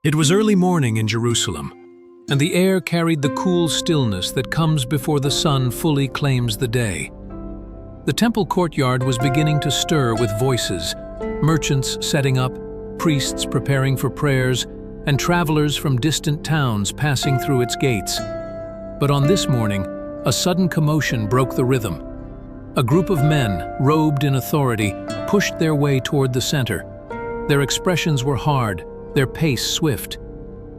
It was early morning in Jerusalem, and the air carried the cool stillness that comes before the sun fully claims the day. The temple courtyard was beginning to stir with voices, merchants setting up, priests preparing for prayers, and travelers from distant towns passing through its gates. But on this morning, a sudden commotion broke the rhythm. A group of men, robed in authority, pushed their way toward the center. Their expressions were hard, their pace swift.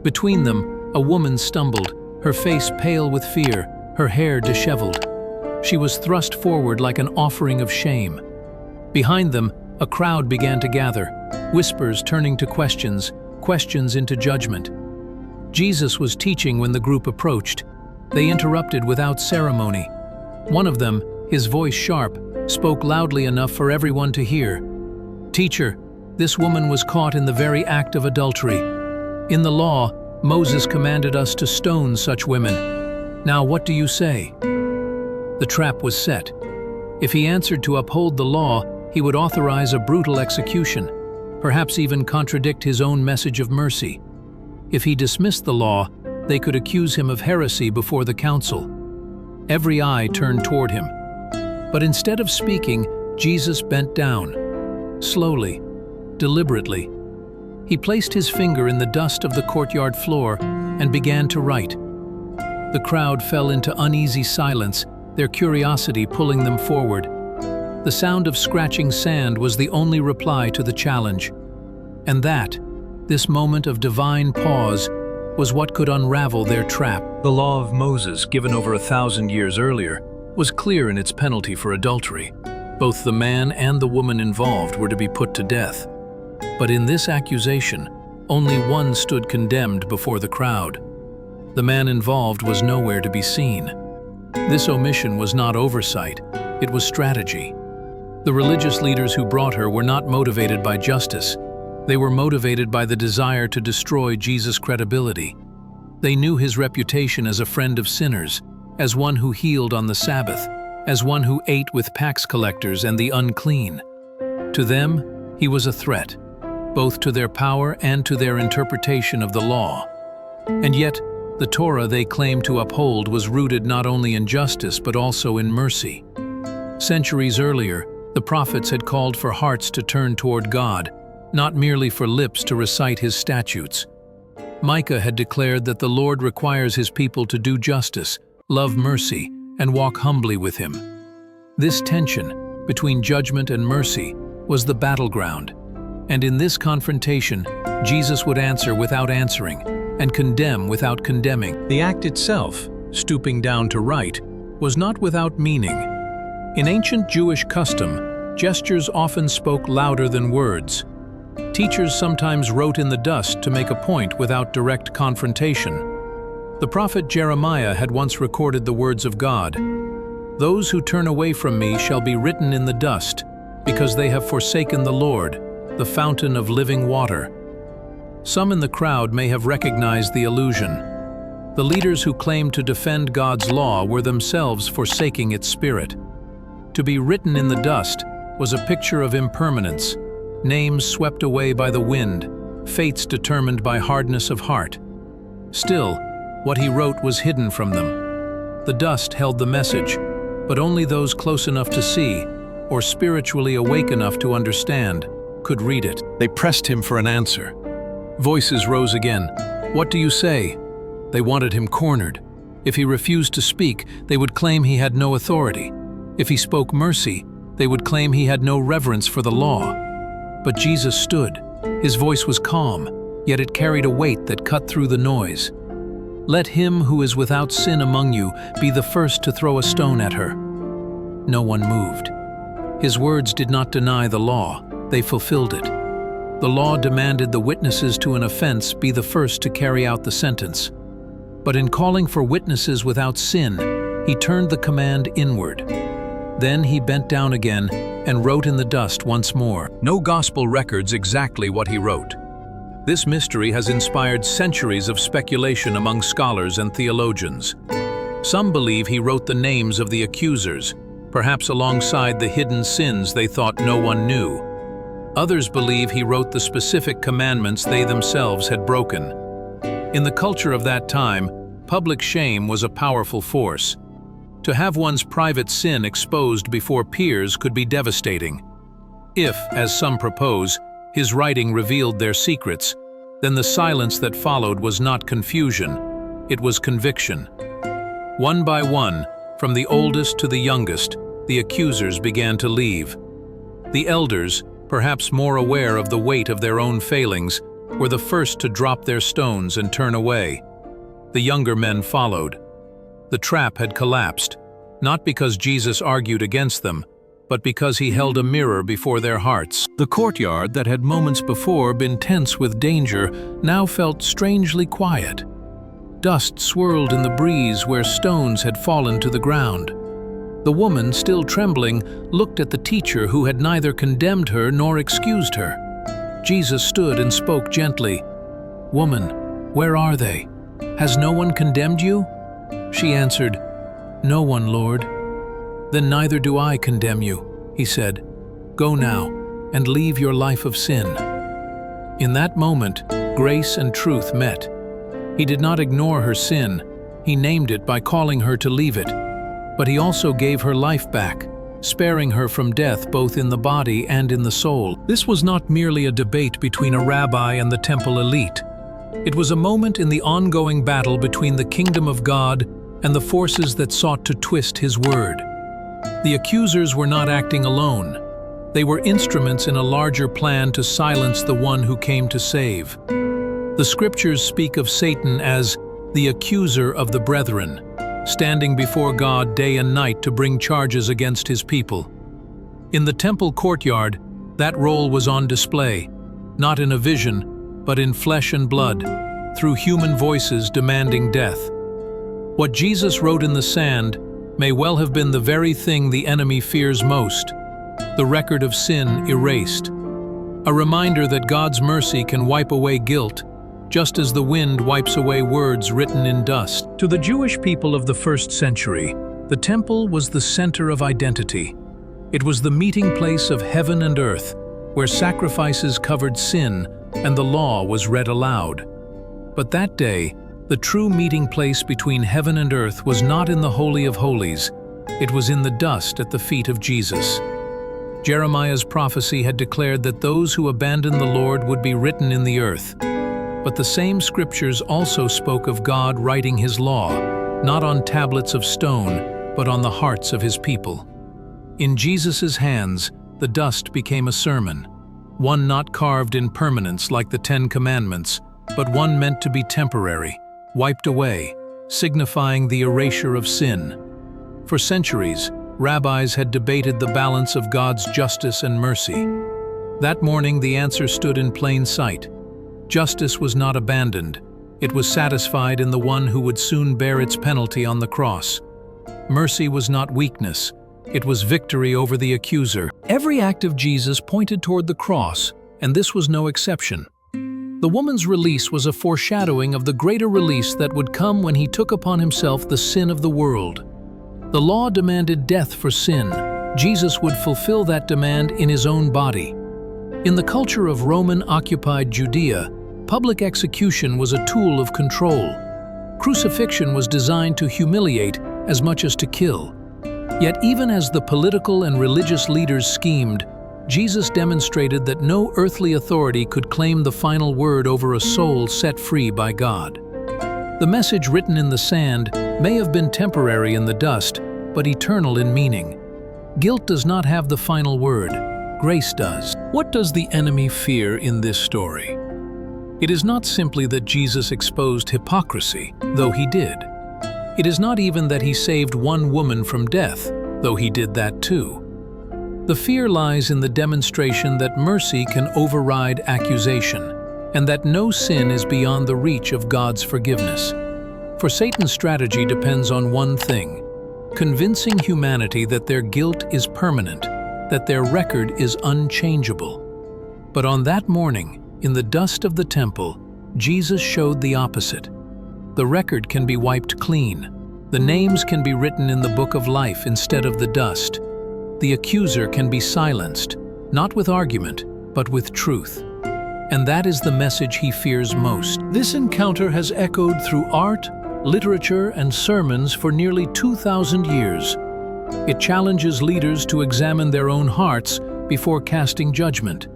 Between them, a woman stumbled, her face pale with fear, her hair disheveled. She was thrust forward like an offering of shame. Behind them, a crowd began to gather, whispers turning to questions, questions into judgment. Jesus was teaching when the group approached. They interrupted without ceremony. One of them, his voice sharp, spoke loudly enough for everyone to hear. "Teacher, this woman was caught in the very act of adultery. In the law, Moses commanded us to stone such women. Now what do you say?" The trap was set. If he answered to uphold the law, he would authorize a brutal execution, perhaps even contradict his own message of mercy. If he dismissed the law, they could accuse him of heresy before the council. Every eye turned toward him. But instead of speaking, Jesus bent down. Slowly, deliberately. He placed his finger in the dust of the courtyard floor and began to write. The crowd fell into uneasy silence, their curiosity pulling them forward. The sound of scratching sand was the only reply to the challenge. And that, this moment of divine pause, was what could unravel their trap. The law of Moses, given over 1,000 years earlier, was clear in its penalty for adultery. Both the man and the woman involved were to be put to death. But in this accusation, only one stood condemned before the crowd. The man involved was nowhere to be seen. This omission was not oversight, it was strategy. The religious leaders who brought her were not motivated by justice. They were motivated by the desire to destroy Jesus' credibility. They knew his reputation as a friend of sinners, as one who healed on the Sabbath, as one who ate with tax collectors and the unclean. To them, he was a threat, both to their power and to their interpretation of the law. And yet, the Torah they claimed to uphold was rooted not only in justice but also in mercy. Centuries earlier, the prophets had called for hearts to turn toward God, not merely for lips to recite his statutes. Micah had declared that the Lord requires his people to do justice, love mercy, and walk humbly with him. This tension between judgment and mercy was the battleground, and in this confrontation, Jesus would answer without answering and condemn without condemning. The act itself, stooping down to write, was not without meaning. In ancient Jewish custom, gestures often spoke louder than words. Teachers sometimes wrote in the dust to make a point without direct confrontation. The prophet Jeremiah had once recorded the words of God, "Those who turn away from me shall be written in the dust, because they have forsaken the Lord, the fountain of living water." Some in the crowd may have recognized the allusion. The leaders who claimed to defend God's law were themselves forsaking its spirit. To be written in the dust was a picture of impermanence, names swept away by the wind, fates determined by hardness of heart. Still, what he wrote was hidden from them. The dust held the message, but only those close enough to see, or spiritually awake enough to understand, could read it. They pressed him for an answer. Voices rose again. "What do you say?" They wanted him cornered. If he refused to speak, they would claim he had no authority. If he spoke mercy, they would claim he had no reverence for the law. But Jesus stood. His voice was calm, yet it carried a weight that cut through the noise. "Let him who is without sin among you be the first to throw a stone at her." No one moved. His words did not deny the law, they fulfilled it. The law demanded the witnesses to an offense be the first to carry out the sentence. But in calling for witnesses without sin, he turned the command inward. Then he bent down again and wrote in the dust once more. No gospel records exactly what he wrote. This mystery has inspired centuries of speculation among scholars and theologians. Some believe he wrote the names of the accusers, perhaps alongside the hidden sins they thought no one knew. Others believe he wrote the specific commandments they themselves had broken. In the culture of that time, public shame was a powerful force. To have one's private sin exposed before peers could be devastating. If, as some propose, his writing revealed their secrets, then the silence that followed was not confusion, it was conviction. One by one, from the oldest to the youngest, the accusers began to leave. The elders, perhaps more aware of the weight of their own failings, were the first to drop their stones and turn away. The younger men followed. The trap had collapsed, not because Jesus argued against them, but because he held a mirror before their hearts. The courtyard that had moments before been tense with danger now felt strangely quiet. Dust swirled in the breeze where stones had fallen to the ground. The woman, still trembling, looked at the teacher who had neither condemned her nor excused her. Jesus stood and spoke gently. "Woman, where are they? Has no one condemned you?" She answered, "No one, Lord." "Then neither do I condemn you," he said. "Go now and leave your life of sin." In that moment, grace and truth met. He did not ignore her sin. He named it by calling her to leave it. But he also gave her life back, sparing her from death both in the body and in the soul. This was not merely a debate between a rabbi and the temple elite. It was a moment in the ongoing battle between the kingdom of God and the forces that sought to twist his word. The accusers were not acting alone. They were instruments in a larger plan to silence the one who came to save. The scriptures speak of Satan as the accuser of the brethren, standing before God day and night to bring charges against his people. In the temple courtyard, that role was on display, not in a vision, but in flesh and blood, through human voices demanding death. What Jesus wrote in the sand may well have been the very thing the enemy fears most, the record of sin erased. A reminder that God's mercy can wipe away guilt, just as the wind wipes away words written in dust. To the Jewish people of the first century, the temple was the center of identity. It was the meeting place of heaven and earth, where sacrifices covered sin and the law was read aloud. But that day, the true meeting place between heaven and earth was not in the Holy of Holies, it was in the dust at the feet of Jesus. Jeremiah's prophecy had declared that those who abandoned the Lord would be written in the earth. But the same scriptures also spoke of God writing his law, not on tablets of stone, but on the hearts of his people. In Jesus' hands, the dust became a sermon, one not carved in permanence like the Ten Commandments, but one meant to be temporary, wiped away, signifying the erasure of sin. For centuries, rabbis had debated the balance of God's justice and mercy. That morning, the answer stood in plain sight. Justice was not abandoned. It was satisfied in the one who would soon bear its penalty on the cross. Mercy was not weakness. It was victory over the accuser. Every act of Jesus pointed toward the cross, and this was no exception. The woman's release was a foreshadowing of the greater release that would come when he took upon himself the sin of the world. The law demanded death for sin. Jesus would fulfill that demand in his own body. In the culture of Roman-occupied Judea, public execution was a tool of control. Crucifixion was designed to humiliate as much as to kill. Yet even as the political and religious leaders schemed, Jesus demonstrated that no earthly authority could claim the final word over a soul set free by God. The message written in the sand may have been temporary in the dust, but eternal in meaning. Guilt does not have the final word. Grace does. What does the enemy fear in this story? It is not simply that Jesus exposed hypocrisy, though he did. It is not even that he saved one woman from death, though he did that too. The fear lies in the demonstration that mercy can override accusation, and that no sin is beyond the reach of God's forgiveness. For Satan's strategy depends on one thing: convincing humanity that their guilt is permanent, that their record is unchangeable. But on that morning, in the dust of the temple, Jesus showed the opposite. The record can be wiped clean. The names can be written in the book of life instead of the dust. The accuser can be silenced, not with argument, but with truth. And that is the message he fears most. This encounter has echoed through art, literature, and sermons for nearly 2,000 years. It challenges leaders to examine their own hearts before casting judgment.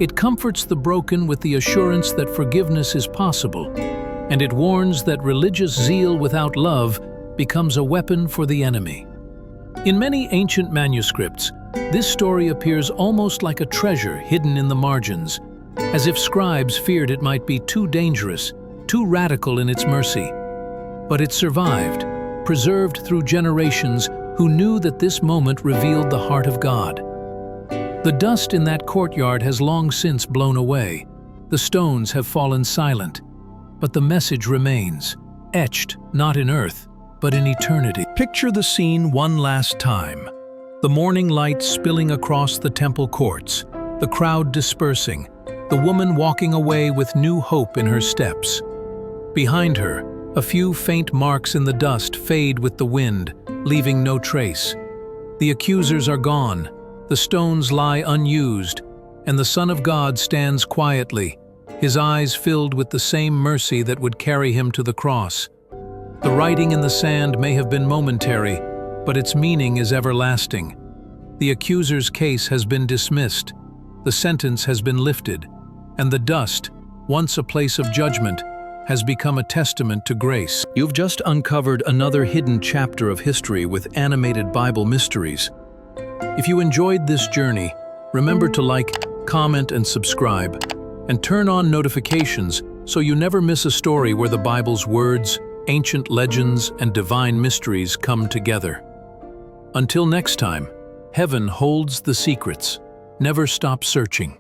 It comforts the broken with the assurance that forgiveness is possible, and it warns that religious zeal without love becomes a weapon for the enemy. In many ancient manuscripts, this story appears almost like a treasure hidden in the margins, as if scribes feared it might be too dangerous, too radical in its mercy. But it survived, preserved through generations who knew that this moment revealed the heart of God. The dust in that courtyard has long since blown away. The stones have fallen silent, but the message remains, etched not in earth, but in eternity. Picture the scene one last time. The morning light spilling across the temple courts, the crowd dispersing, the woman walking away with new hope in her steps. Behind her, a few faint marks in the dust fade with the wind, leaving no trace. The accusers are gone, the stones lie unused, and the Son of God stands quietly, his eyes filled with the same mercy that would carry him to the cross. The writing in the sand may have been momentary, but its meaning is everlasting. The accuser's case has been dismissed, the sentence has been lifted, and the dust, once a place of judgment, has become a testament to grace. You've just uncovered another hidden chapter of history with animated Bible mysteries. If you enjoyed this journey, remember to like, comment, and subscribe, and turn on notifications so you never miss a story where the Bible's words, ancient legends, and divine mysteries come together. Until next time, heaven holds the secrets. Never stop searching.